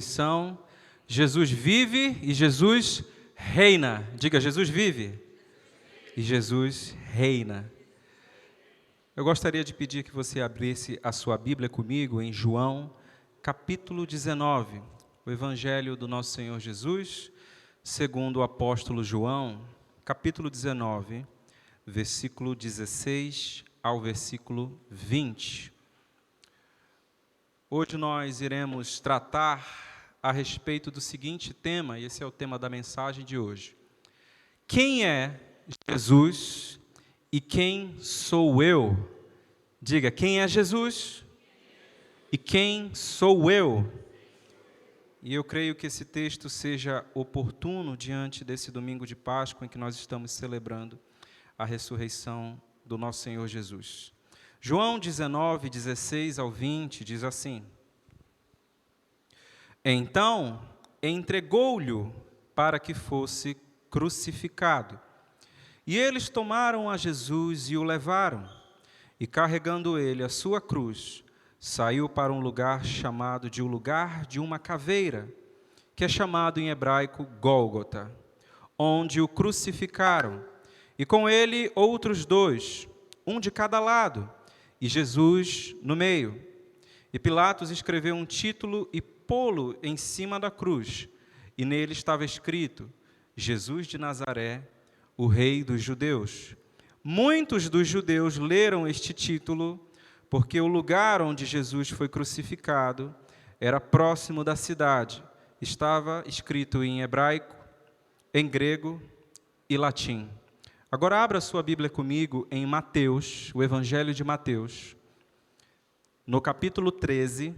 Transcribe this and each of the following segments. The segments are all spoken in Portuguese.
São Jesus vive e Jesus reina. Diga, Jesus vive e Jesus reina. Eu gostaria de pedir que você abrisse a sua Bíblia comigo em João, capítulo 19, o Evangelho do nosso Senhor Jesus, segundo o apóstolo João, capítulo 19, versículo 16 ao versículo 20. Hoje nós iremos tratar a respeito do seguinte tema, e esse é o tema da mensagem de hoje. Quem é Jesus e quem sou eu? Diga, quem é Jesus e quem sou eu? E eu creio que esse texto seja oportuno diante desse domingo de Páscoa em que nós estamos celebrando a ressurreição do nosso Senhor Jesus. João 19, 16 ao 20 diz assim: Então entregou-lhe para que fosse crucificado. E eles tomaram a Jesus e o levaram. E carregando ele a sua cruz, saiu para um lugar chamado de o lugar de uma caveira, que é chamado em hebraico Gólgota, onde o crucificaram. E com ele outros dois, um de cada lado, e Jesus no meio. E Pilatos escreveu um título e pô-lo em cima da cruz, e nele estava escrito: Jesus de Nazaré, o Rei dos Judeus. Muitos dos judeus leram este título, porque o lugar onde Jesus foi crucificado era próximo da cidade. Estava escrito em hebraico, em grego e latim. Agora abra sua Bíblia comigo em Mateus, o Evangelho de Mateus, no capítulo 13,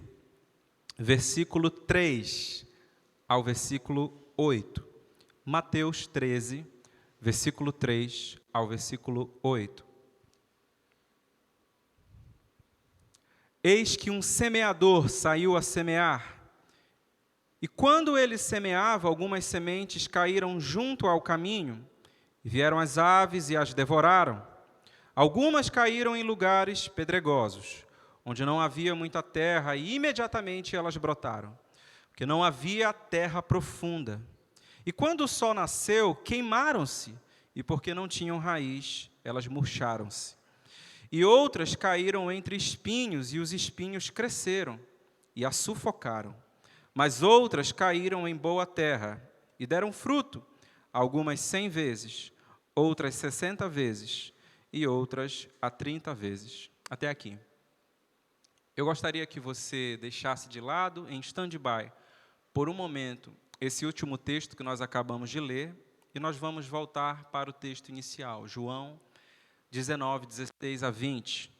versículo 3 ao versículo 8. Mateus 13, versículo 3 ao versículo 8. Eis que um semeador saiu a semear, e quando ele semeava, algumas sementes caíram junto ao caminho, e vieram as aves e as devoraram. Algumas caíram em lugares pedregosos, onde não havia muita terra, e imediatamente elas brotaram, porque não havia terra profunda. E quando o sol nasceu, queimaram-se, e porque não tinham raiz, elas murcharam-se. E outras caíram entre espinhos, e os espinhos cresceram, e a sufocaram. Mas outras caíram em boa terra, e deram fruto, algumas 100 vezes, outras 60 vezes, e outras a 30 vezes. Até aqui. Eu gostaria que você deixasse de lado, em stand-by, por um momento, esse último texto que nós acabamos de ler, e nós vamos voltar para o texto inicial, João 19, 16 a 20.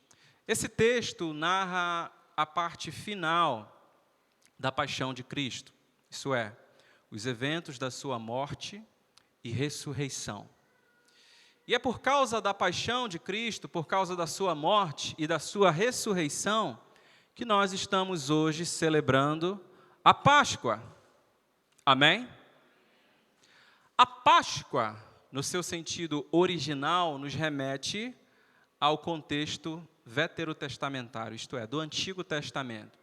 Esse texto narra a parte final da paixão de Cristo, isso é, os eventos da sua morte e ressurreição. E é por causa da paixão de Cristo, por causa da sua morte e da sua ressurreição, que nós estamos hoje celebrando a Páscoa. Amém? A Páscoa, no seu sentido original, nos remete ao contexto veterotestamentário, isto é, do Antigo Testamento.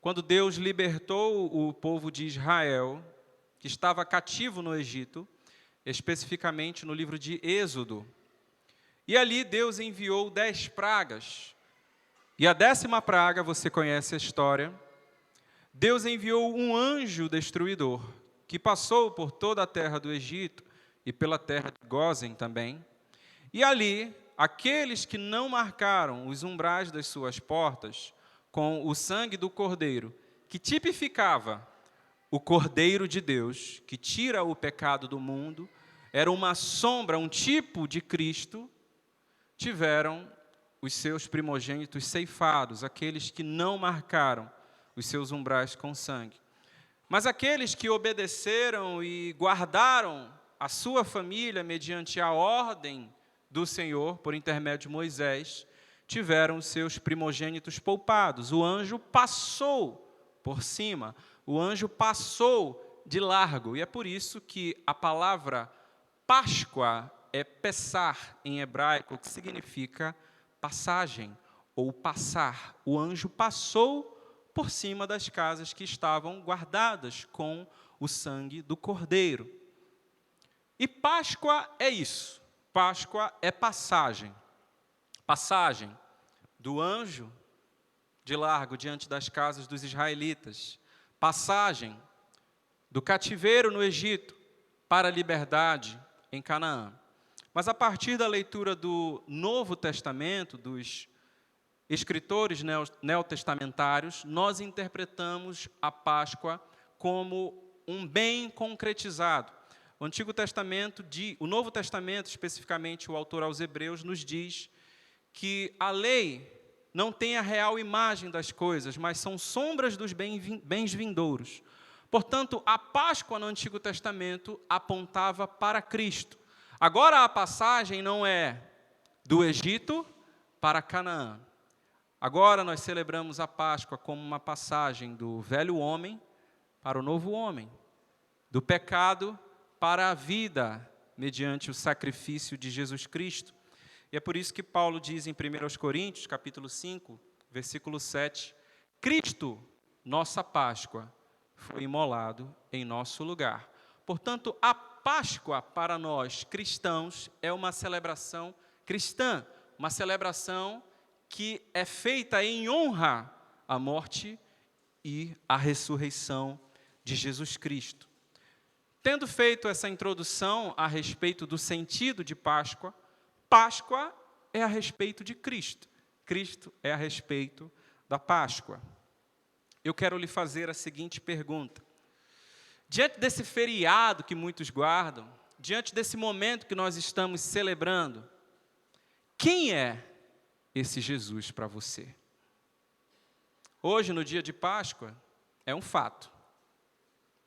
Quando Deus libertou o povo de Israel, que estava cativo no Egito, especificamente no livro de Êxodo. E ali Deus enviou 10 pragas. E a 10ª praga, você conhece a história, Deus enviou um anjo destruidor, que passou por toda a terra do Egito e pela terra de Gósen também. E ali, aqueles que não marcaram os umbrais das suas portas com o sangue do cordeiro, que tipificava o Cordeiro de Deus, que tira o pecado do mundo, era uma sombra, um tipo de Cristo, tiveram os seus primogênitos ceifados, aqueles que não marcaram os seus umbrais com sangue. Mas aqueles que obedeceram e guardaram a sua família mediante a ordem do Senhor, por intermédio de Moisés, tiveram os seus primogênitos poupados. O anjo passou por cima, o anjo passou de largo, e é por isso que a palavra Páscoa é Pessar em hebraico, que significa passagem ou passar. O anjo passou por cima das casas que estavam guardadas com o sangue do Cordeiro. E Páscoa é isso. Páscoa é passagem. Passagem do anjo de largo diante das casas dos israelitas. Passagem do cativeiro no Egito para a liberdade em Canaã. Mas a partir da leitura do Novo Testamento, dos escritores neotestamentários, nós interpretamos a Páscoa como um bem concretizado. O Antigo Testamento, o Novo Testamento, especificamente o autor aos Hebreus, nos diz que a lei não tem a real imagem das coisas, mas são sombras dos bens vindouros. Portanto, a Páscoa no Antigo Testamento apontava para Cristo. Agora a passagem não é do Egito para Canaã. Agora nós celebramos a Páscoa como uma passagem do velho homem para o novo homem, do pecado para a vida, mediante o sacrifício de Jesus Cristo. E é por isso que Paulo diz em 1 Coríntios, capítulo 5, versículo 7, Cristo, nossa Páscoa, foi imolado em nosso lugar. Portanto, a Páscoa para nós cristãos é uma celebração cristã, uma celebração que é feita em honra à morte e à ressurreição de Jesus Cristo. Tendo feito essa introdução a respeito do sentido de Páscoa, Páscoa é a respeito de Cristo. Cristo é a respeito da Páscoa. Eu quero lhe fazer a seguinte pergunta. Diante desse feriado que muitos guardam, diante desse momento que nós estamos celebrando, quem é esse Jesus para você? Hoje, no dia de Páscoa, é um fato.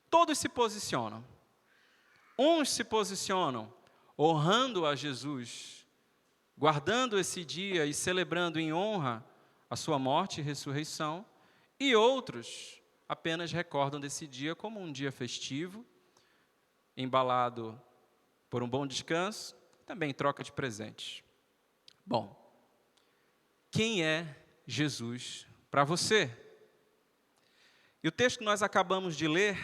Todos se posicionam. Uns se posicionam honrando a Jesus, guardando esse dia e celebrando em honra a sua morte e ressurreição, e outros apenas recordam desse dia como um dia festivo, embalado por um bom descanso, também troca de presentes. Bom, quem é Jesus para você? E o texto que nós acabamos de ler,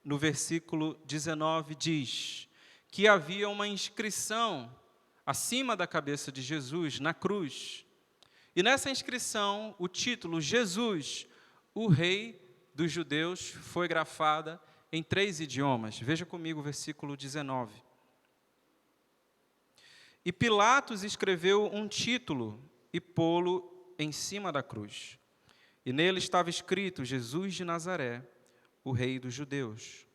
no versículo 19, diz que havia uma inscrição acima da cabeça de Jesus, na cruz. E nessa inscrição, o título Jesus, o Rei dos Judeus, foi grafada em 3 idiomas. Veja comigo o versículo 19. E Pilatos escreveu um título e pô-lo em cima da cruz. E nele estava escrito, Jesus de Nazaré, o Rei dos Judeus.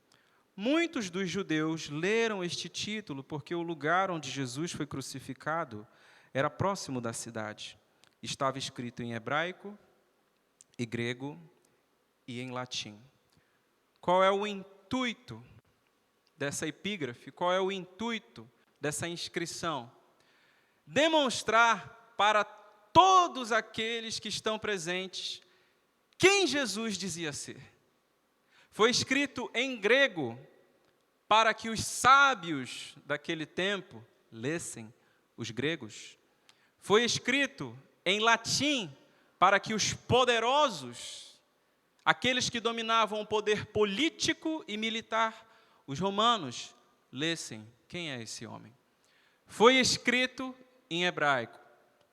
Muitos dos judeus leram este título porque o lugar onde Jesus foi crucificado era próximo da cidade. Estava escrito em hebraico, em grego e em latim. Qual é o intuito dessa epígrafe? Qual é o intuito dessa inscrição? Demonstrar para todos aqueles que estão presentes quem Jesus dizia ser. Foi escrito em grego para que os sábios daquele tempo lessem os gregos. Foi escrito em latim para que os poderosos, aqueles que dominavam o poder político e militar, os romanos, lessem quem é esse homem. Foi escrito em hebraico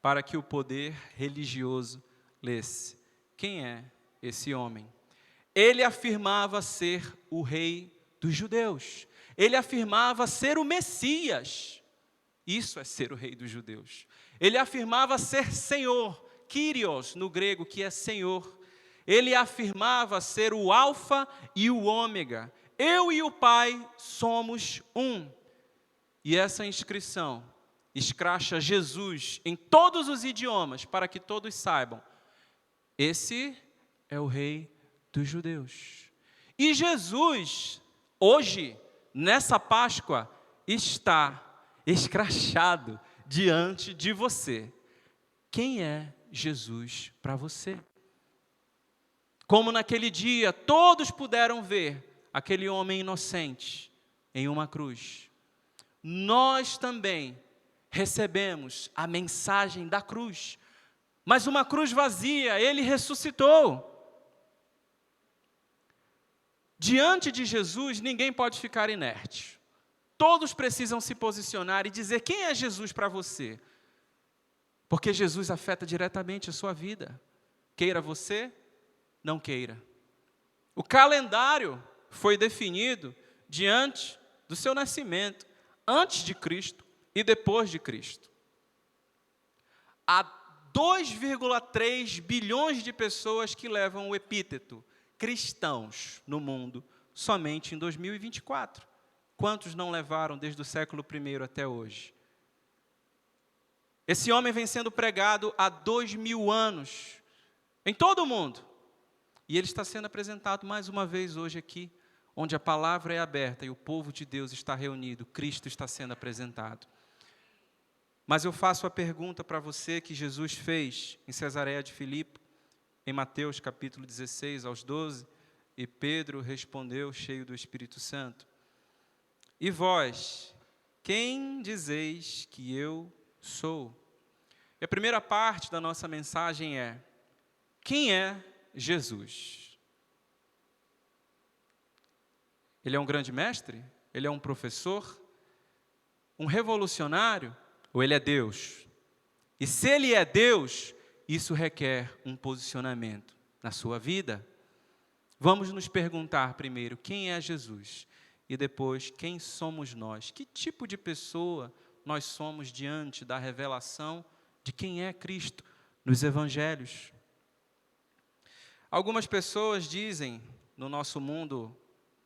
para que o poder religioso lesse quem é esse homem. Ele afirmava ser o rei dos judeus. Ele afirmava ser o Messias. Isso é ser o rei dos judeus. Ele afirmava ser Senhor, Kyrios no grego, que é Senhor. Ele afirmava ser o Alfa e o Ômega. Eu e o Pai somos um. E essa inscrição escracha Jesus em todos os idiomas, para que todos saibam. Esse é o rei dos judeus. E Jesus, hoje, nessa Páscoa, está escrachado diante de você. Quem é Jesus para você? Como naquele dia, todos puderam ver aquele homem inocente em uma cruz. Nós também recebemos a mensagem da cruz, mas uma cruz vazia. Ele ressuscitou. Diante de Jesus, ninguém pode ficar inerte. Todos precisam se posicionar e dizer quem é Jesus para você. Porque Jesus afeta diretamente a sua vida. Queira você, não queira. O calendário foi definido diante do seu nascimento, antes de Cristo e depois de Cristo. Há 2,3 bilhões de pessoas que levam o epíteto cristãos no mundo somente em 2024. Quantos não levaram desde o século I até hoje? Esse homem vem sendo pregado há 2000 anos, em todo o mundo. E ele está sendo apresentado mais uma vez hoje aqui, onde a palavra é aberta e o povo de Deus está reunido, Cristo está sendo apresentado. Mas eu faço a pergunta para você que Jesus fez em Cesareia de Filipe, em Mateus capítulo 16 aos 12, e Pedro respondeu cheio do Espírito Santo: e vós, quem dizeis que eu sou? E a primeira parte da nossa mensagem é: quem é Jesus? Ele é um grande mestre? Ele é um professor? Um revolucionário? Ou ele é Deus? E se ele é Deus, isso requer um posicionamento na sua vida. Vamos nos perguntar primeiro, quem é Jesus? E depois, quem somos nós? Que tipo de pessoa nós somos diante da revelação de quem é Cristo nos evangelhos? Algumas pessoas dizem, no nosso mundo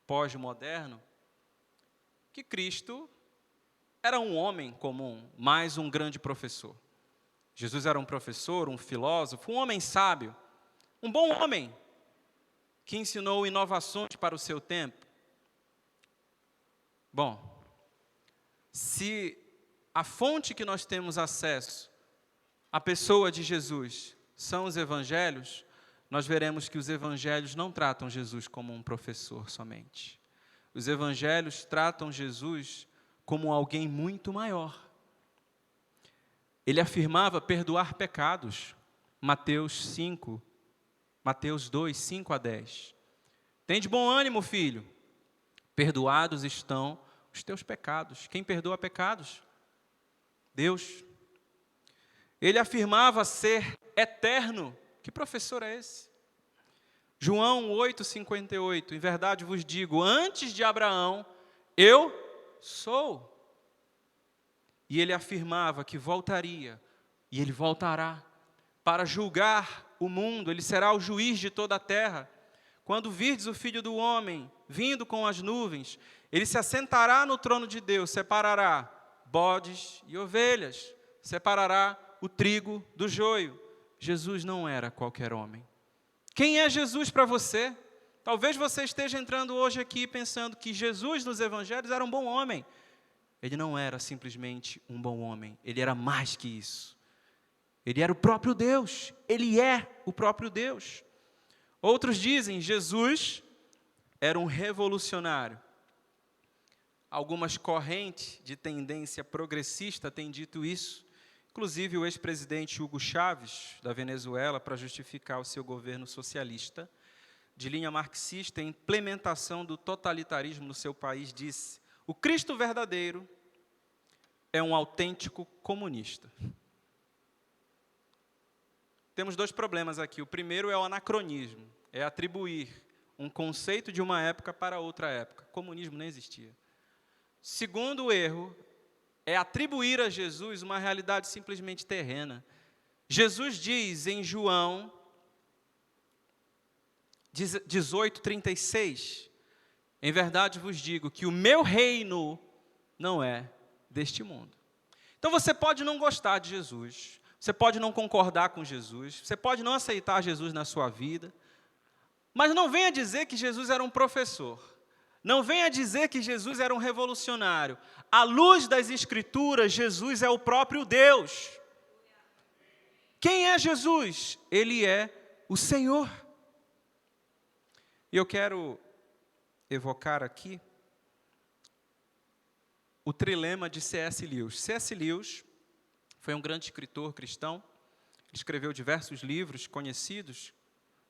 pós-moderno, que Cristo era um homem comum, mais um grande professor. Jesus era um professor, um filósofo, um homem sábio, um bom homem, que ensinou inovações para o seu tempo. Bom, se a fonte que nós temos acesso, a pessoa de Jesus, são os evangelhos, nós veremos que os evangelhos não tratam Jesus como um professor somente. Os evangelhos tratam Jesus como alguém muito maior. Ele afirmava perdoar pecados, Mateus 2, 5 a 10. Tem de bom ânimo, filho, perdoados estão os teus pecados. Quem perdoa pecados? Deus. Ele afirmava ser eterno. Que professor é esse? João 8,58, em verdade vos digo, antes de Abraão, eu sou. E ele afirmava que voltaria, e ele voltará, para julgar o mundo, ele será o juiz de toda a terra. Quando virdes o Filho do Homem, vindo com as nuvens, ele se assentará no trono de Deus, separará bodes e ovelhas, separará o trigo do joio. Jesus não era qualquer homem. Quem é Jesus para você? Talvez você esteja entrando hoje aqui pensando que Jesus nos evangelhos era um bom homem. Ele não era simplesmente um bom homem, ele era mais que isso. Ele era o próprio Deus, ele é o próprio Deus. Outros dizem, Jesus era um revolucionário. Algumas correntes de tendência progressista têm dito isso. Inclusive o ex-presidente Hugo Chávez, da Venezuela, para justificar o seu governo socialista, de linha marxista e implementação do totalitarismo no seu país, disse: o Cristo verdadeiro é um autêntico comunista. Temos dois problemas aqui. O primeiro é o anacronismo, é atribuir um conceito de uma época para outra época. Comunismo nem existia. Segundo erro é atribuir a Jesus uma realidade simplesmente terrena. Jesus diz em João 18:36, em verdade vos digo que o meu reino não é deste mundo. Então você pode não gostar de Jesus, você pode não concordar com Jesus, você pode não aceitar Jesus na sua vida, mas não venha dizer que Jesus era um professor. Não venha dizer que Jesus era um revolucionário. À luz das Escrituras, Jesus é o próprio Deus. Quem é Jesus? Ele é o Senhor. E eu quero evocar aqui o trilema de C.S. Lewis. C.S. Lewis foi um grande escritor cristão, escreveu diversos livros conhecidos,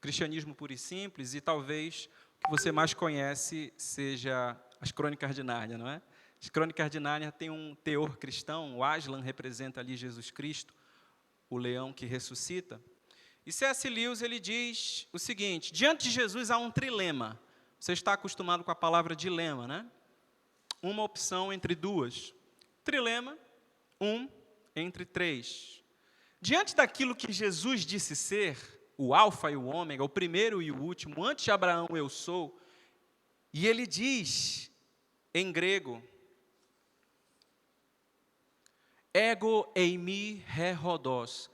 Cristianismo Puro e Simples, e talvez o que você mais conhece seja as Crônicas de Nárnia, não é? As Crônicas de Nárnia têm um teor cristão, o Aslan representa ali Jesus Cristo, o leão que ressuscita. E C.S. Lewis, ele diz o seguinte: diante de Jesus há um trilema. Você está acostumado com a palavra dilema, né? Uma opção entre duas. Trilema, entre três. Diante daquilo que Jesus disse ser, o alfa e o ômega, o primeiro e o último, antes de Abraão eu sou, e ele diz, em grego, ego eimi he hodos,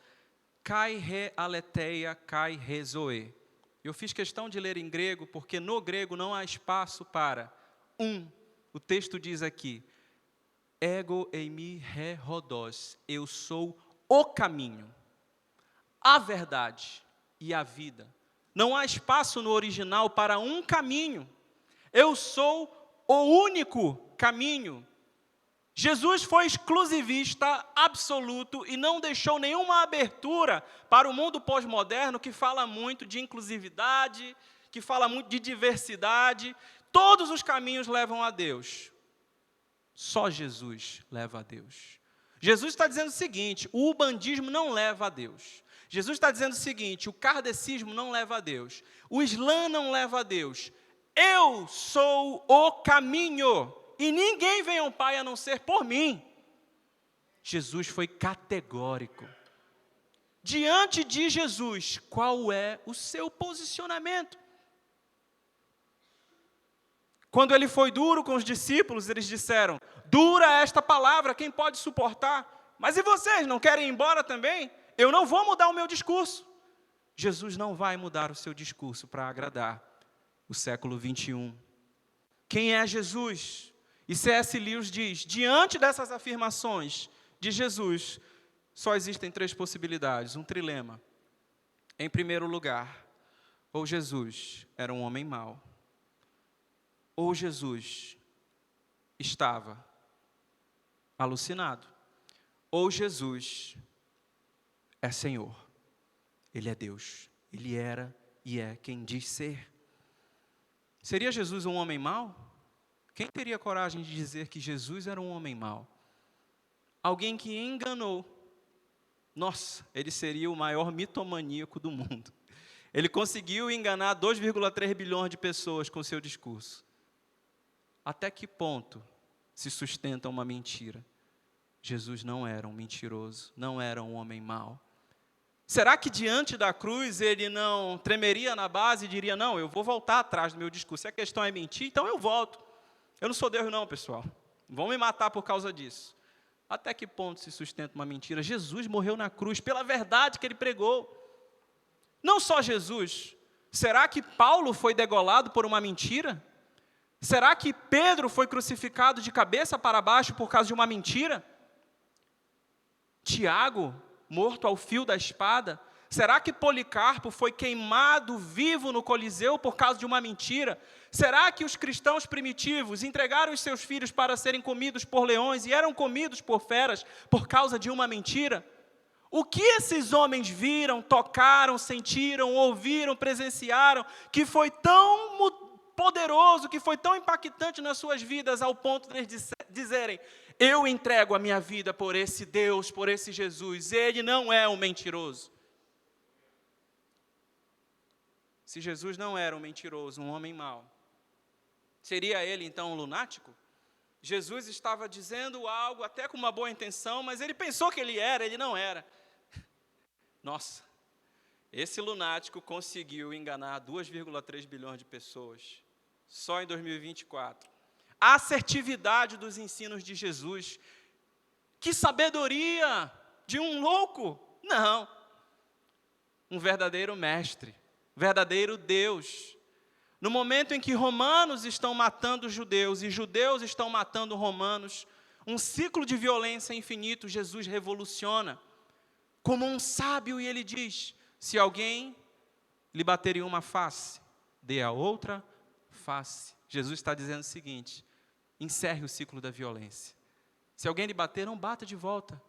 kai he aletheia, kai he zoe. Eu fiz questão de ler em grego, porque no grego não há espaço para O texto diz aqui, ego eimi he hodos, eu sou o caminho, a verdade e a vida. Não há espaço no original para um caminho. Eu sou o único caminho. Jesus foi exclusivista absoluto e não deixou nenhuma abertura para o mundo pós-moderno que fala muito de inclusividade, que fala muito de diversidade. Todos os caminhos levam a Deus. Só Jesus leva a Deus. Jesus está dizendo o seguinte: o ubandismo não leva a Deus. Jesus está dizendo o seguinte: o kardecismo não leva a Deus. O Islã não leva a Deus. Eu sou o caminho. E ninguém vem ao Pai a não ser por mim. Jesus foi categórico. Diante de Jesus, qual é o seu posicionamento? Quando ele foi duro com os discípulos, eles disseram: dura esta palavra, quem pode suportar? Mas e vocês, não querem ir embora também? Eu não vou mudar o meu discurso. Jesus não vai mudar o seu discurso para agradar o século 21. Quem é Jesus? E C.S. Lewis diz, diante dessas afirmações de Jesus, só existem três possibilidades, um trilema. Em primeiro lugar, ou Jesus era um homem mau, ou Jesus estava alucinado, ou Jesus é Senhor, Ele é Deus, Ele era e é quem diz ser. Seria Jesus um homem mau? Quem teria coragem de dizer que Jesus era um homem mau? Alguém que enganou. Nossa, ele seria o maior mitomaníaco do mundo. Ele conseguiu enganar 2,3 bilhões de pessoas com seu discurso. Até que ponto se sustenta uma mentira? Jesus não era um mentiroso, não era um homem mau. Será que diante da cruz ele não tremeria na base e diria: não, eu vou voltar atrás do meu discurso. Se a questão é mentir, então eu volto. Eu não sou Deus não, pessoal. Vão me matar por causa disso. Até que ponto se sustenta uma mentira? Jesus morreu na cruz pela verdade que ele pregou. Não só Jesus. Será que Paulo foi degolado por uma mentira? Será que Pedro foi crucificado de cabeça para baixo por causa de uma mentira? Tiago, morto ao fio da espada? Será que Policarpo foi queimado vivo no Coliseu por causa de uma mentira? Será que os cristãos primitivos entregaram os seus filhos para serem comidos por leões e eram comidos por feras por causa de uma mentira? O que esses homens viram, tocaram, sentiram, ouviram, presenciaram, que foi tão poderoso, que foi tão impactante nas suas vidas, ao ponto de eles dizerem: eu entrego a minha vida por esse Deus, por esse Jesus, ele não é um mentiroso. Se Jesus não era um mentiroso, um homem mau, seria ele então um lunático? Jesus estava dizendo algo até com uma boa intenção, mas ele pensou que ele não era. Nossa, esse lunático conseguiu enganar 2,3 bilhões de pessoas, só em 2024. A assertividade dos ensinos de Jesus. Que sabedoria de um louco? Não. Um verdadeiro mestre, verdadeiro Deus. No momento em que romanos estão matando judeus e judeus estão matando romanos, um ciclo de violência infinito, Jesus revoluciona. Como um sábio, e ele diz: se alguém lhe bater em uma face, dê a outra face. Jesus está dizendo o seguinte: encerre o ciclo da violência. Se alguém lhe bater, não bata de volta.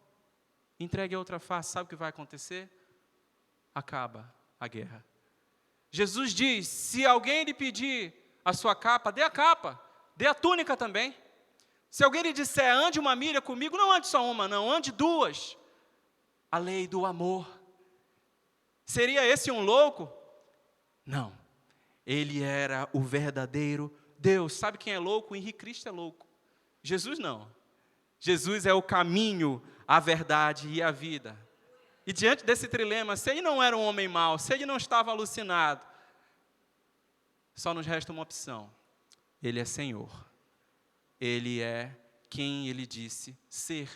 Entregue a outra face. Sabe o que vai acontecer? Acaba a guerra. Jesus diz: se alguém lhe pedir a sua capa, dê a capa, dê a túnica também. Se alguém lhe disser, ande 1 milha comigo, não ande só uma, não, ande 2. A lei do amor. Seria esse um louco? Não. Ele era o verdadeiro Deus. Sabe quem é louco? O Henrique Cristo é louco. Jesus não. Jesus é o caminho, a verdade e a vida. E diante desse trilema, se ele não era um homem mau, se ele não estava alucinado, só nos resta uma opção. Ele é Senhor. Ele é quem ele disse ser.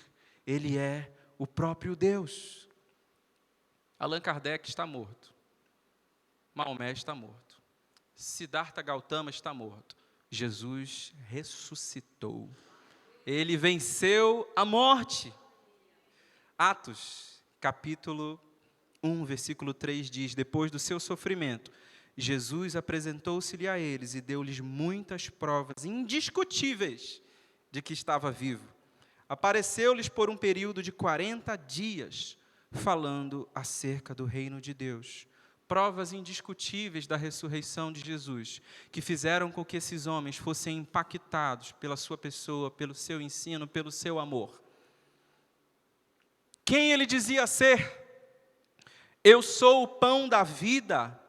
Ele é o próprio Deus. Allan Kardec está morto. Maomé está morto. Siddhartha Gautama está morto. Jesus ressuscitou. Ele venceu a morte. Atos, capítulo 1, versículo 3 diz, depois do seu sofrimento, Jesus apresentou-se-lhe a eles e deu-lhes muitas provas indiscutíveis de que estava vivo. Apareceu-lhes por um período de 40 dias, falando acerca do reino de Deus. Provas indiscutíveis da ressurreição de Jesus, que fizeram com que esses homens fossem impactados pela sua pessoa, pelo seu ensino, pelo seu amor. Quem ele dizia ser? Eu sou o pão da vida,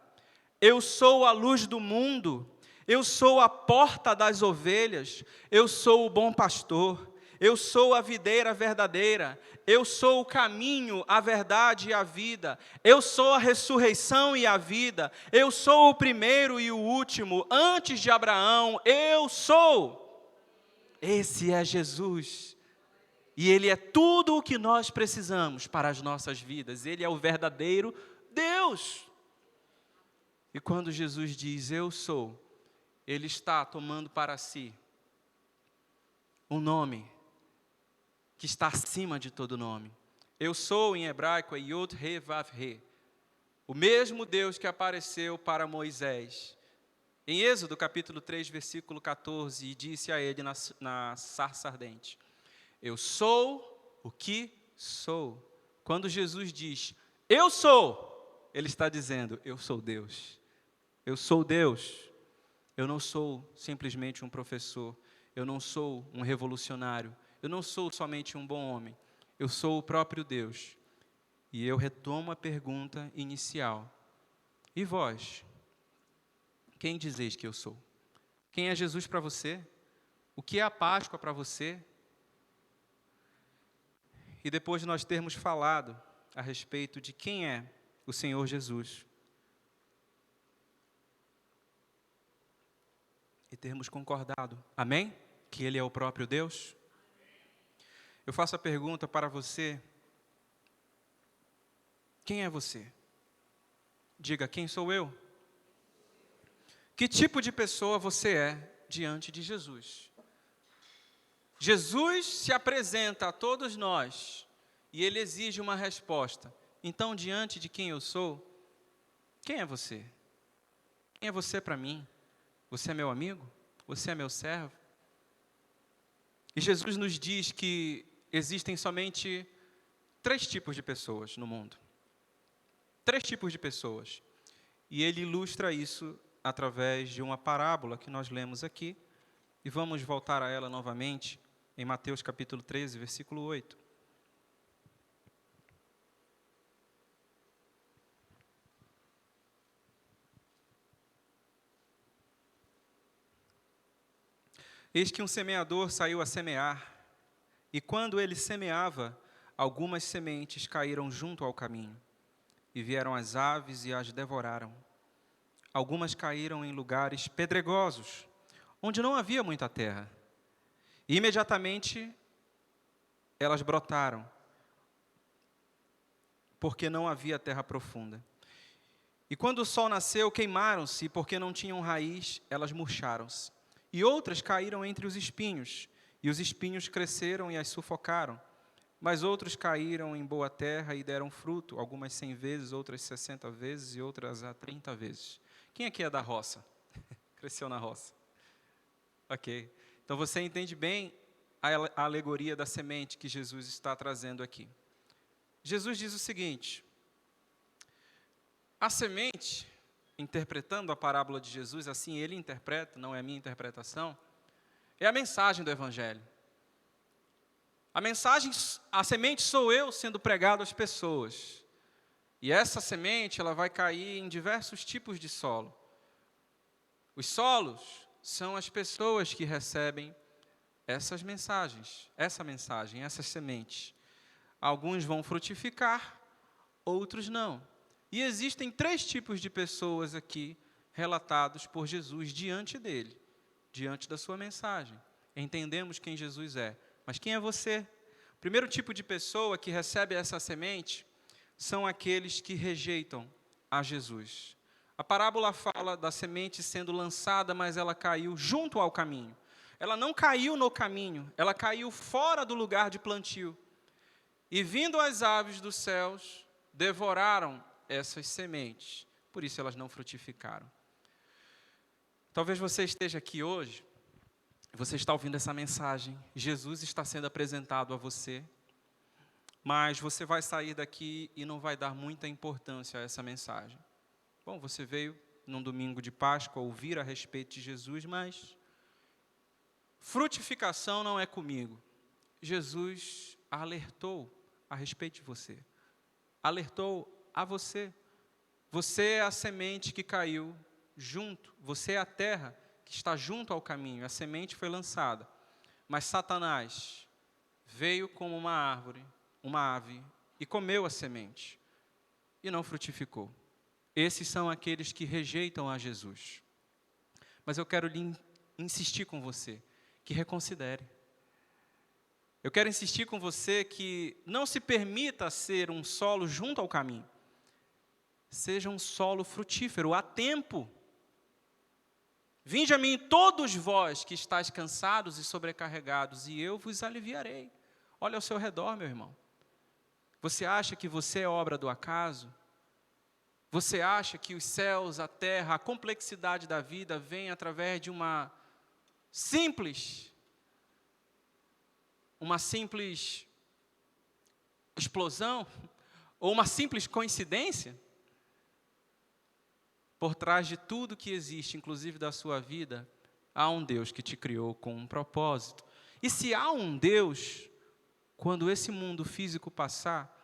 eu sou a luz do mundo, eu sou a porta das ovelhas, eu sou o bom pastor, eu sou a videira verdadeira, eu sou o caminho, a verdade e a vida, eu sou a ressurreição e a vida, eu sou o primeiro e o último, antes de Abraão, eu sou. Esse é Jesus. E Ele é tudo o que nós precisamos para as nossas vidas. Ele é o verdadeiro Deus. E quando Jesus diz, eu sou, Ele está tomando para si um nome que está acima de todo nome. Eu sou, em hebraico, é Yod-He-Vav-He. O mesmo Deus que apareceu para Moisés. Em Êxodo, capítulo 3, versículo 14, e disse a ele na sarça ardente, eu sou o que sou. Quando Jesus diz, eu sou, Ele está dizendo, eu sou Deus. Eu sou Deus. Eu não sou simplesmente um professor. Eu não sou um revolucionário. Eu não sou somente um bom homem. Eu sou o próprio Deus. E eu retomo a pergunta inicial. E vós? Quem dizeis que eu sou? Quem é Jesus para você? O que é a Páscoa para você? E depois de nós termos falado a respeito de quem é o Senhor Jesus, e termos concordado, amém? Que Ele é o próprio Deus. Eu faço a pergunta para você, quem é você? Diga, quem sou eu? Que tipo de pessoa você é diante de Jesus? Jesus se apresenta a todos nós e Ele exige uma resposta. Então, diante de quem eu sou, quem é você? Quem é você para mim? Você é meu amigo? Você é meu servo? E Jesus nos diz que existem somente 3 tipos de pessoas no mundo. 3 tipos de pessoas. E Ele ilustra isso através de uma parábola que nós lemos aqui. E vamos voltar a ela novamente em Mateus capítulo 13, versículo 8. Eis que um semeador saiu a semear, e quando ele semeava, algumas sementes caíram junto ao caminho, e vieram as aves e as devoraram. Algumas caíram em lugares pedregosos, onde não havia muita terra. E imediatamente elas brotaram, porque não havia terra profunda. E quando o sol nasceu, queimaram-se, e porque não tinham raiz, elas murcharam-se. E outras caíram entre os espinhos, e os espinhos cresceram e as sufocaram. Mas outros caíram em boa terra e deram fruto, algumas 100 vezes, outras 60 vezes e outras a 30 vezes. Quem aqui é da roça? Cresceu na roça. Ok. Então você entende bem a alegoria da semente que Jesus está trazendo aqui. Jesus diz o seguinte, a semente interpretando a parábola de Jesus, assim ele interpreta, não é a minha interpretação, é a mensagem do Evangelho. A semente sou eu sendo pregado às pessoas. E essa semente, ela vai cair em diversos tipos de solo. Os solos são as pessoas que recebem essas mensagens, essas sementes. Alguns vão frutificar, outros não. E existem 3 tipos de pessoas aqui relatados por Jesus diante dele, diante da sua mensagem. Entendemos quem Jesus é. Mas quem é você? O primeiro tipo de pessoa que recebe essa semente são aqueles que rejeitam a Jesus. A parábola fala da semente sendo lançada, mas ela caiu junto ao caminho. Ela não caiu no caminho, ela caiu fora do lugar de plantio. E vindo as aves dos céus, devoraram essas sementes. Por isso elas não frutificaram. Talvez você esteja aqui hoje, você está ouvindo essa mensagem, Jesus está sendo apresentado a você, mas você vai sair daqui e não vai dar muita importância a essa mensagem. Bom, você veio num domingo de Páscoa ouvir a respeito de Jesus, mas frutificação não é comigo. Jesus alertou a respeito de você. Alertou a você. Você é a semente que caiu junto. Você é a terra que está junto ao caminho. A semente foi lançada. Mas Satanás veio como uma árvore, uma ave, e comeu a semente. E não frutificou. Esses são aqueles que rejeitam a Jesus. Mas eu quero insistir com você, que reconsidere. Eu quero insistir com você que não se permita ser um solo junto ao caminho. Seja um solo frutífero, há tempo. Vinde a mim todos vós que estáis cansados e sobrecarregados, e eu vos aliviarei. Olha ao seu redor, meu irmão. Você acha que você é obra do acaso? Você acha que os céus, a terra, a complexidade da vida vem através de uma simples explosão? Ou uma simples coincidência? Por trás de tudo que existe, inclusive da sua vida, há um Deus que te criou com um propósito. E se há um Deus, quando esse mundo físico passar,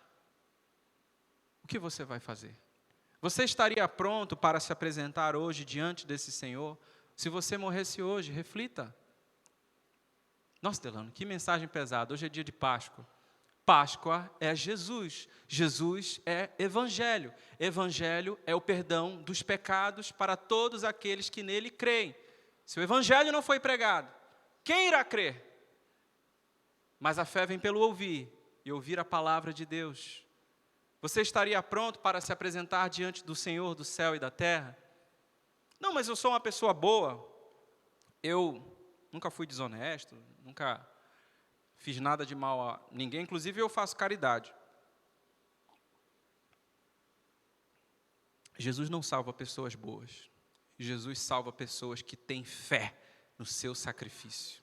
o que você vai fazer? Você estaria pronto para se apresentar hoje diante desse Senhor? Se você morresse hoje, reflita. Nossa, Delano, que mensagem pesada. Hoje é dia de Páscoa. Páscoa é Jesus. Jesus é Evangelho. Evangelho é o perdão dos pecados para todos aqueles que nele creem. Se o Evangelho não foi pregado, quem irá crer? Mas a fé vem pelo ouvir, e ouvir a palavra de Deus. Você estaria pronto para se apresentar diante do Senhor do céu e da terra? Não, mas eu sou uma pessoa boa. Eu nunca fui desonesto, nunca fiz nada de mal a ninguém, inclusive eu faço caridade. Jesus não salva pessoas boas. Jesus salva pessoas que têm fé no seu sacrifício.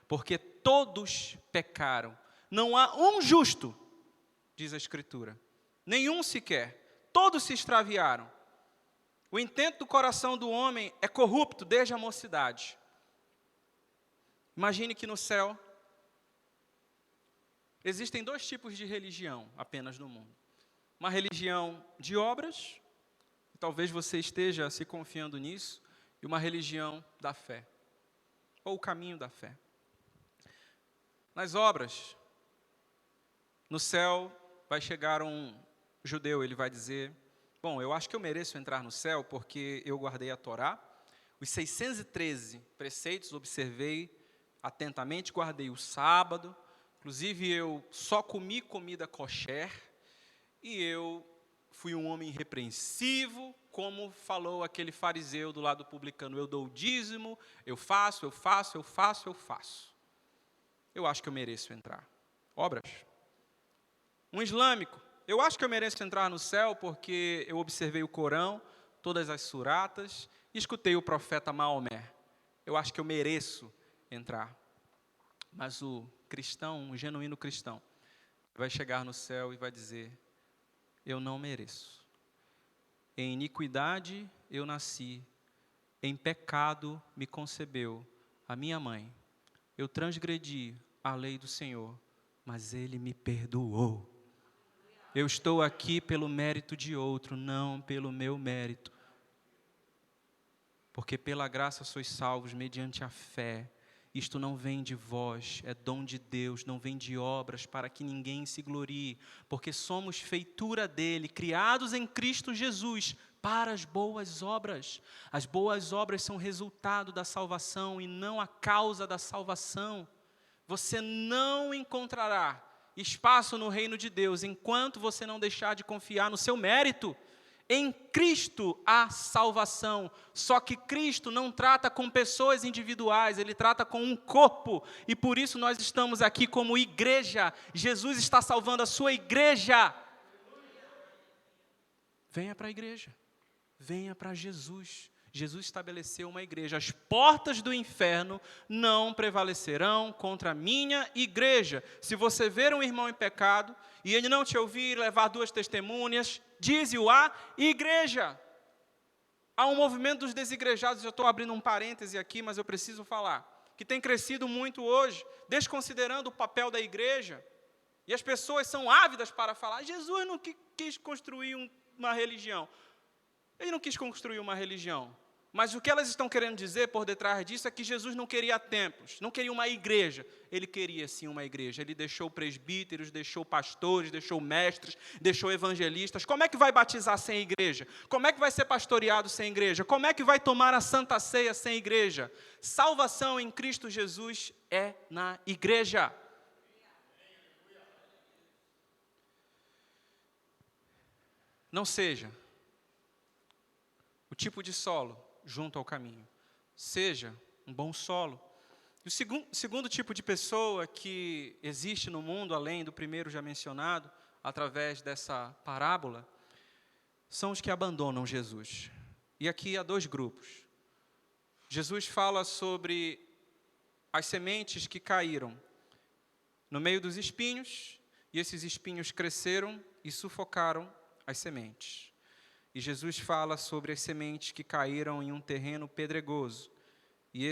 Porque todos pecaram. Não há um justo, diz a Escritura. Nenhum sequer. Todos se extraviaram. O intento do coração do homem é corrupto desde a mocidade. Imagine que no céu existem 2 tipos de religião apenas no mundo. Uma religião de obras, talvez você esteja se confiando nisso, e uma religião da fé, ou o caminho da fé. Nas obras, no céu vai chegar um judeu, ele vai dizer, bom, eu acho que eu mereço entrar no céu porque eu guardei a Torá, os 613 preceitos observei atentamente, guardei o sábado, inclusive eu só comi comida kosher, e eu fui um homem irrepreensivo, como falou aquele fariseu do lado publicano, eu dou o dízimo, eu faço. Eu acho que eu mereço entrar. Obras. Um islâmico, eu acho que eu mereço entrar no céu porque eu observei o Corão, todas as suratas, e escutei o profeta Maomé. Eu acho que eu mereço entrar. Mas o cristão, o genuíno cristão, vai chegar no céu e vai dizer, eu não mereço. Em iniquidade eu nasci, em pecado me concebeu a minha mãe. Eu transgredi a lei do Senhor, mas Ele me perdoou. Eu estou aqui pelo mérito de outro, não pelo meu mérito. Porque pela graça sois salvos mediante a fé. Isto não vem de vós, é dom de Deus, não vem de obras, para que ninguém se glorie. Porque somos feitura dele, criados em Cristo Jesus, para as boas obras. As boas obras são resultado da salvação e não a causa da salvação. Você não encontrará espaço no reino de Deus enquanto você não deixar de confiar no seu mérito. Em Cristo há salvação, só que Cristo não trata com pessoas individuais, Ele trata com um corpo, e por isso nós estamos aqui como igreja. Jesus está salvando a sua igreja. Venha para a igreja, venha para Jesus. Jesus estabeleceu uma igreja. As portas do inferno não prevalecerão contra a minha igreja. Se você ver um irmão em pecado e ele não te ouvir, levar 2 testemunhas, dize-o à igreja. Há um movimento dos desigrejados, eu estou abrindo um parêntese aqui, mas eu preciso falar, que tem crescido muito hoje, desconsiderando o papel da igreja. E as pessoas são ávidas para falar, Jesus não quis construir uma religião. Ele não quis construir uma religião, mas o que elas estão querendo dizer por detrás disso é que Jesus não queria templos, não queria uma igreja. Ele queria sim uma igreja. Ele deixou presbíteros, deixou pastores, deixou mestres, deixou evangelistas. Como é que vai batizar sem igreja? Como é que vai ser pastoreado sem igreja? Como é que vai tomar a Santa Ceia sem igreja? Salvação em Cristo Jesus é na igreja. Não seja o tipo de solo junto ao caminho. Seja um bom solo. E o segundo tipo de pessoa que existe no mundo, além do primeiro já mencionado, através dessa parábola, são os que abandonam Jesus. E aqui há 2 grupos. Jesus fala sobre as sementes que caíram no meio dos espinhos, e esses espinhos cresceram e sufocaram as sementes. E Jesus fala sobre as sementes que caíram em um terreno pedregoso. E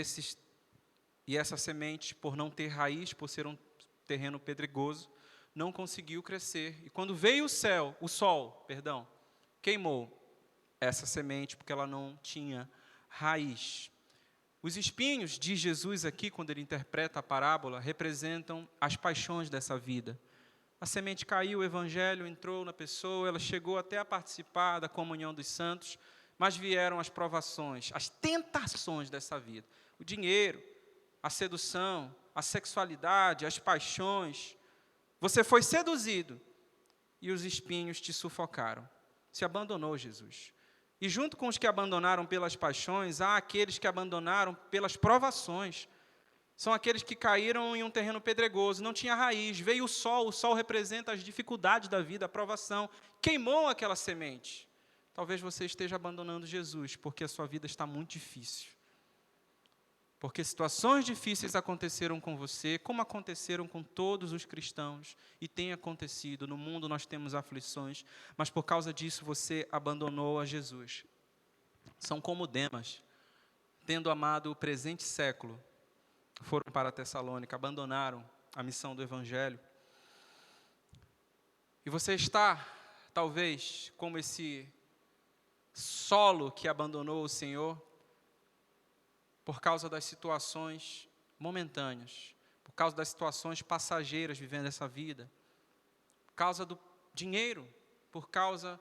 essa semente, por não ter raiz, por ser um terreno pedregoso, não conseguiu crescer. E quando veio o sol, queimou essa semente, porque ela não tinha raiz. Os espinhos de Jesus aqui, quando ele interpreta a parábola, representam as paixões dessa vida. A semente caiu, o evangelho entrou na pessoa, ela chegou até a participar da comunhão dos santos, mas vieram as provações, as tentações dessa vida. O dinheiro, a sedução, a sexualidade, as paixões. Você foi seduzido e os espinhos te sufocaram. Se abandonou Jesus. E junto com os que abandonaram pelas paixões, há aqueles que abandonaram pelas provações. São aqueles que caíram em um terreno pedregoso, não tinha raiz, veio o sol representa as dificuldades da vida, a provação, queimou aquela semente. Talvez você esteja abandonando Jesus, porque a sua vida está muito difícil. Porque situações difíceis aconteceram com você, como aconteceram com todos os cristãos, e tem acontecido. No mundo nós temos aflições, mas por causa disso você abandonou a Jesus. São como Demas, tendo amado o presente século, foram para Tessalônica, abandonaram a missão do Evangelho. E você está, talvez, como esse solo que abandonou o Senhor, por causa das situações momentâneas, por causa das situações passageiras vivendo essa vida, por causa do dinheiro, por causa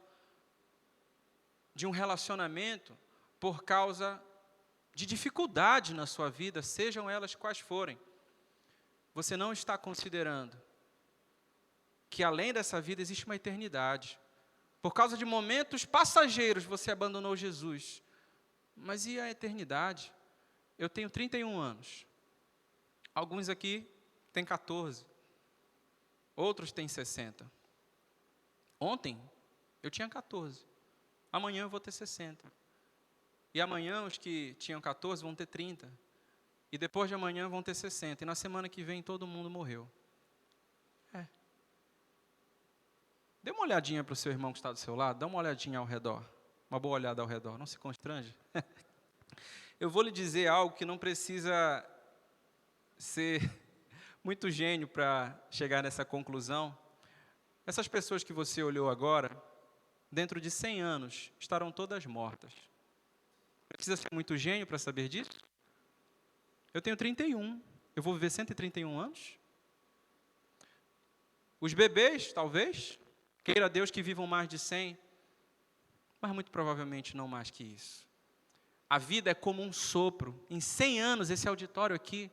de um relacionamento, por causa de dificuldade na sua vida, sejam elas quais forem. Você não está considerando que além dessa vida existe uma eternidade. Por causa de momentos passageiros você abandonou Jesus. Mas e a eternidade? Eu tenho 31 anos. Alguns aqui têm 14. Outros têm 60. Ontem eu tinha 14. Amanhã eu vou ter 60. E amanhã os que tinham 14 vão ter 30. E depois de amanhã vão ter 60. E na semana que vem todo mundo morreu. Dê uma olhadinha para o seu irmão que está do seu lado. Dá uma olhadinha ao redor. uma boa olhada ao redor, não se constrange. Eu vou lhe dizer algo que não precisa ser muito gênio para chegar nessa conclusão. Essas pessoas que você olhou agora, dentro de 100 anos, estarão todas mortas. Precisa ser muito gênio para saber disso? Eu tenho 31. Eu vou viver 131 anos? Os bebês, talvez, queira Deus que vivam mais de 100, mas muito provavelmente não mais que isso. A vida é como um sopro. Em 100 anos, esse auditório aqui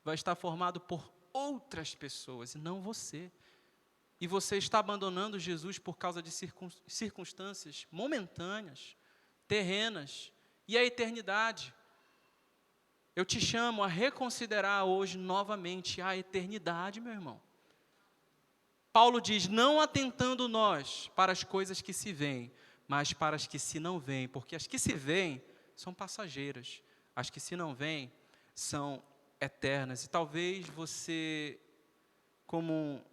vai estar formado por outras pessoas, e não você. E você está abandonando Jesus por causa de circunstâncias momentâneas, terrenas, e a eternidade. Eu te chamo a reconsiderar hoje novamente a eternidade, meu irmão. Paulo diz, não atentando nós para as coisas que se veem, mas para as que se não veem, porque as que se veem são passageiras, as que se não veem são eternas. E talvez você, como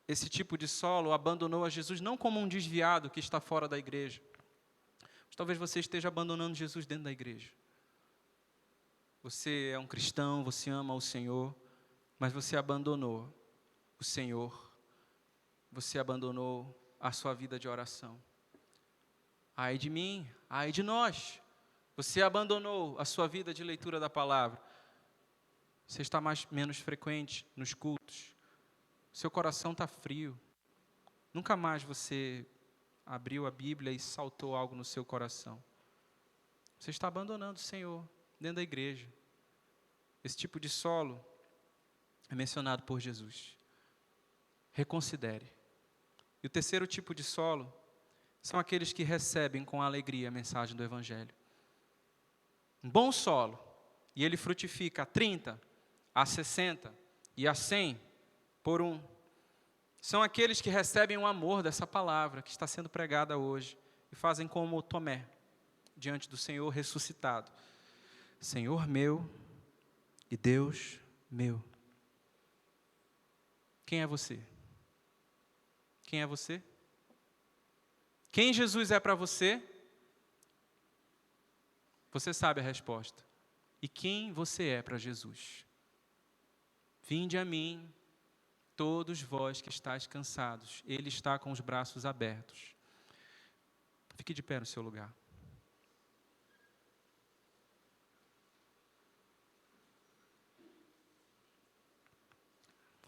esse tipo de solo, abandonou a Jesus não como um desviado que está fora da igreja, mas talvez você esteja abandonando Jesus dentro da igreja. Você é um cristão, você ama o Senhor, mas você abandonou o Senhor. Você abandonou a sua vida de oração. Ai de mim, ai de nós. Você abandonou a sua vida de leitura da palavra. Você está menos frequente nos cultos. Seu coração está frio. Nunca mais você abriu a Bíblia e saltou algo no seu coração. Você está abandonando o Senhor dentro da igreja. Esse tipo de solo é mencionado por Jesus. Reconsidere. E o terceiro tipo de solo são aqueles que recebem com alegria a mensagem do Evangelho. Um bom solo, e ele frutifica a 30, a 60 e a 100 por um. São aqueles que recebem o amor dessa palavra que está sendo pregada hoje e fazem como Tomé, diante do Senhor ressuscitado. Senhor meu e Deus meu. Quem é você? Quem é você? Quem Jesus é para você? Você sabe a resposta. E quem você é para Jesus? Vinde a mim, todos vós que estáis cansados. Ele está com os braços abertos. Fique de pé no seu lugar.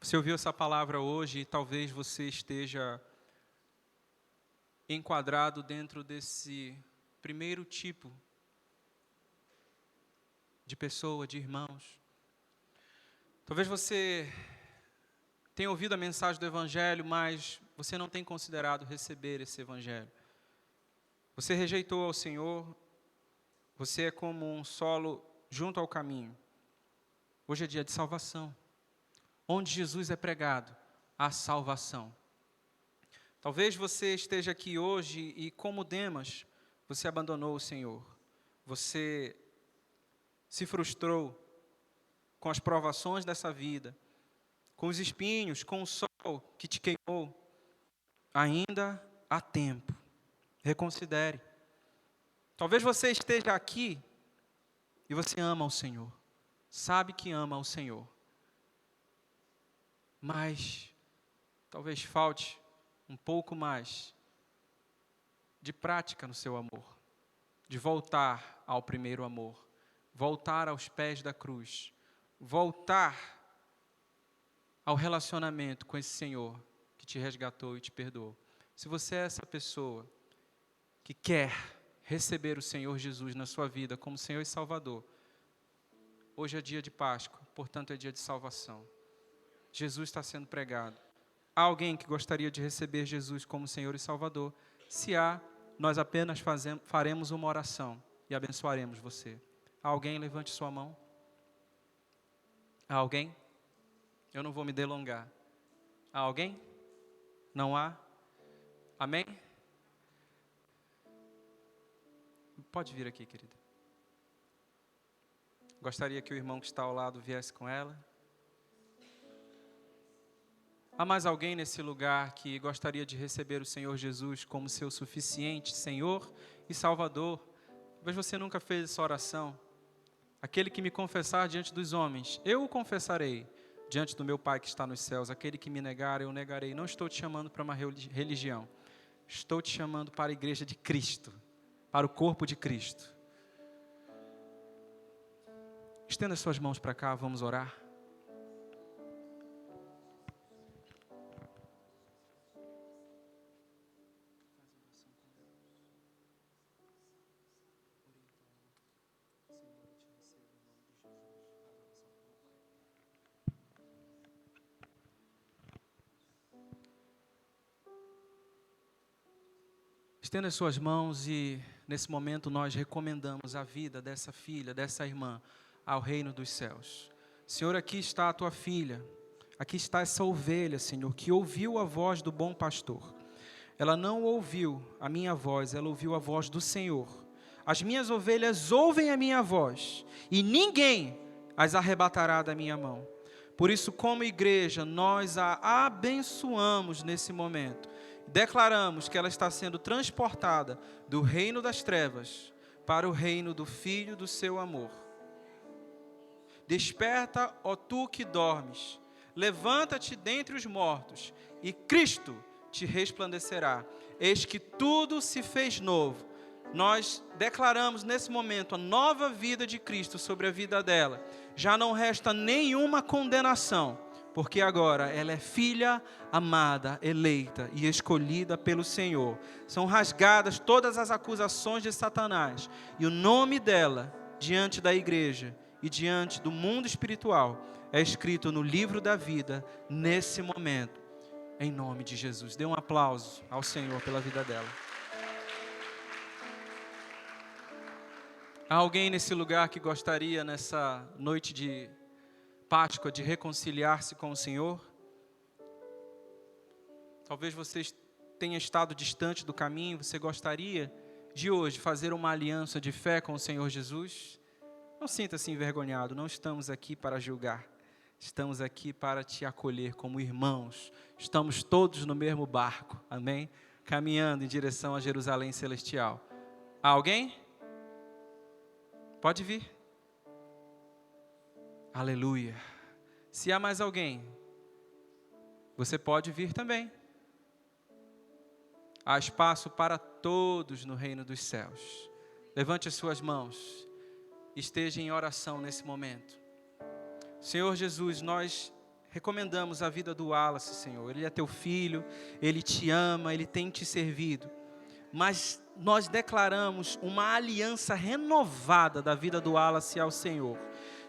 Você ouviu essa palavra hoje e talvez você esteja enquadrado dentro desse primeiro tipo de pessoa, de irmãos. Talvez você tenha ouvido a mensagem do Evangelho, mas você não tem considerado receber esse Evangelho. Você rejeitou ao Senhor, você é como um solo junto ao caminho. Hoje é dia de salvação. Onde Jesus é pregado, há salvação. Talvez você esteja aqui hoje e, como Demas, você abandonou o Senhor. Você se frustrou com as provações dessa vida, com os espinhos, com o sol que te queimou. Ainda há tempo. Reconsidere. Talvez você esteja aqui e você ama o Senhor. Sabe que ama o Senhor. Mas talvez falte um pouco mais de prática no seu amor, de voltar ao primeiro amor, voltar aos pés da cruz, voltar ao relacionamento com esse Senhor que te resgatou e te perdoou. Se você é essa pessoa que quer receber o Senhor Jesus na sua vida como Senhor e Salvador, hoje é dia de Páscoa, portanto é dia de salvação. Jesus está sendo pregado. Há alguém que gostaria de receber Jesus como Senhor e Salvador? Se há, nós apenas faremos uma oração e abençoaremos você. Há alguém? Levante sua mão. Há alguém? Eu não vou me delongar. Há alguém? Não há? Amém? Pode vir aqui, querida. Gostaria que o irmão que está ao lado viesse com ela. Há mais alguém nesse lugar que gostaria de receber o Senhor Jesus como seu suficiente Senhor e Salvador? Talvez você nunca fez essa oração. Aquele que me confessar diante dos homens, eu o confessarei diante do meu Pai que está nos céus. Aquele que me negar, eu o negarei. Não estou te chamando para uma religião. Estou te chamando para a igreja de Cristo, para o corpo de Cristo. Estenda as suas mãos para cá, vamos orar. Estenda as suas mãos e, nesse momento, nós recomendamos a vida dessa filha, dessa irmã, ao reino dos céus. Senhor, aqui está a tua filha, aqui está essa ovelha, Senhor, que ouviu a voz do bom pastor. Ela não ouviu a minha voz, ela ouviu a voz do Senhor. As minhas ovelhas ouvem a minha voz, e ninguém as arrebatará da minha mão. Por isso, como igreja, nós a abençoamos nesse momento. Declaramos que ela está sendo transportada do reino das trevas para o reino do Filho do seu amor. Desperta, ó tu que dormes, levanta-te dentre os mortos, e Cristo te resplandecerá. Eis que tudo se fez novo. Nós declaramos nesse momento a nova vida de Cristo sobre a vida dela. Já não resta nenhuma condenação, porque agora ela é filha amada, eleita e escolhida pelo Senhor. São rasgadas todas as acusações de Satanás, e o nome dela, diante da igreja e diante do mundo espiritual, é escrito no livro da vida, nesse momento, em nome de Jesus. Dê um aplauso ao Senhor pela vida dela. Há alguém nesse lugar que gostaria, nessa noite de Páscoa, de reconciliar-se com o Senhor? Talvez você tenha estado distante do caminho, você gostaria de hoje fazer uma aliança de fé com o Senhor Jesus? Não sinta-se envergonhado, não estamos aqui para julgar, estamos aqui para te acolher como irmãos, estamos todos no mesmo barco, amém? Caminhando em direção a Jerusalém Celestial. Há alguém? Pode vir. Aleluia. Se há mais alguém, você pode vir também. Há espaço para todos no reino dos céus. Levante as suas mãos. Esteja em oração nesse momento. Senhor Jesus, nós recomendamos a vida do Wallace, Senhor. Ele é teu filho, ele te ama, ele tem te servido. Mas nós declaramos uma aliança renovada da vida do Wallace ao Senhor.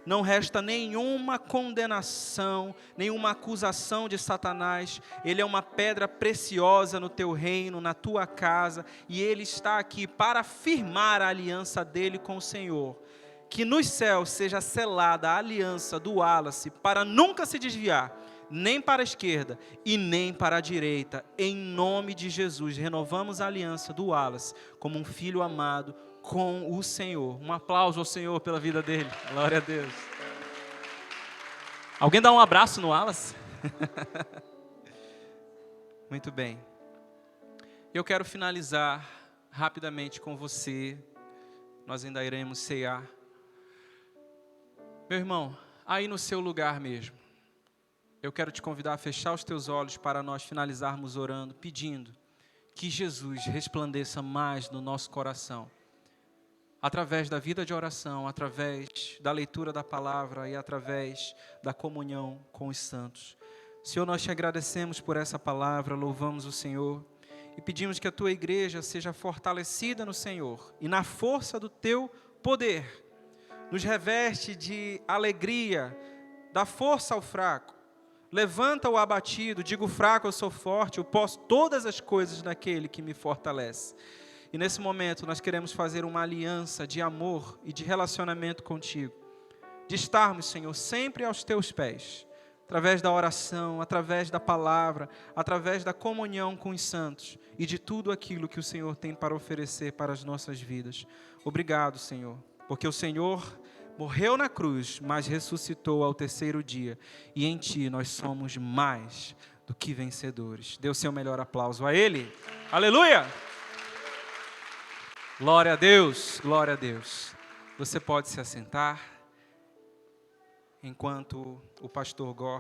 Não resta nenhuma condenação, nenhuma acusação de Satanás. Ele é uma pedra preciosa no teu reino, na tua casa, e ele está aqui para firmar a aliança dele com o Senhor. Que nos céus seja selada a aliança do Wallace para nunca se desviar, nem para a esquerda e nem para a direita. Em nome de Jesus, renovamos a aliança do Wallace como um filho amado com o Senhor. Um aplauso ao Senhor pela vida dele. Glória a Deus. Alguém dá um abraço no Wallace? Muito bem. Eu quero finalizar rapidamente com você. Nós ainda iremos cear. Meu irmão, aí no seu lugar mesmo, eu quero te convidar a fechar os teus olhos para nós finalizarmos orando, pedindo que Jesus resplandeça mais no nosso coração, através da vida de oração, através da leitura da palavra e através da comunhão com os santos. Senhor, nós te agradecemos por essa palavra, louvamos o Senhor e pedimos que a tua igreja seja fortalecida no Senhor e na força do teu poder. Nos reveste de alegria, dá força ao fraco. Levanta o abatido, digo fraco, eu sou forte, eu posso todas as coisas naquele que me fortalece. E nesse momento nós queremos fazer uma aliança de amor e de relacionamento contigo. De estarmos, Senhor, sempre aos teus pés. Através da oração, através da palavra, através da comunhão com os santos. E de tudo aquilo que o Senhor tem para oferecer para as nossas vidas. Obrigado, Senhor, porque o Senhor morreu na cruz, mas ressuscitou ao terceiro dia. E em Ti nós somos mais do que vencedores. Dê o seu melhor aplauso a Ele. Aleluia! Glória a Deus, glória a Deus. Você pode se assentar enquanto o pastor Gor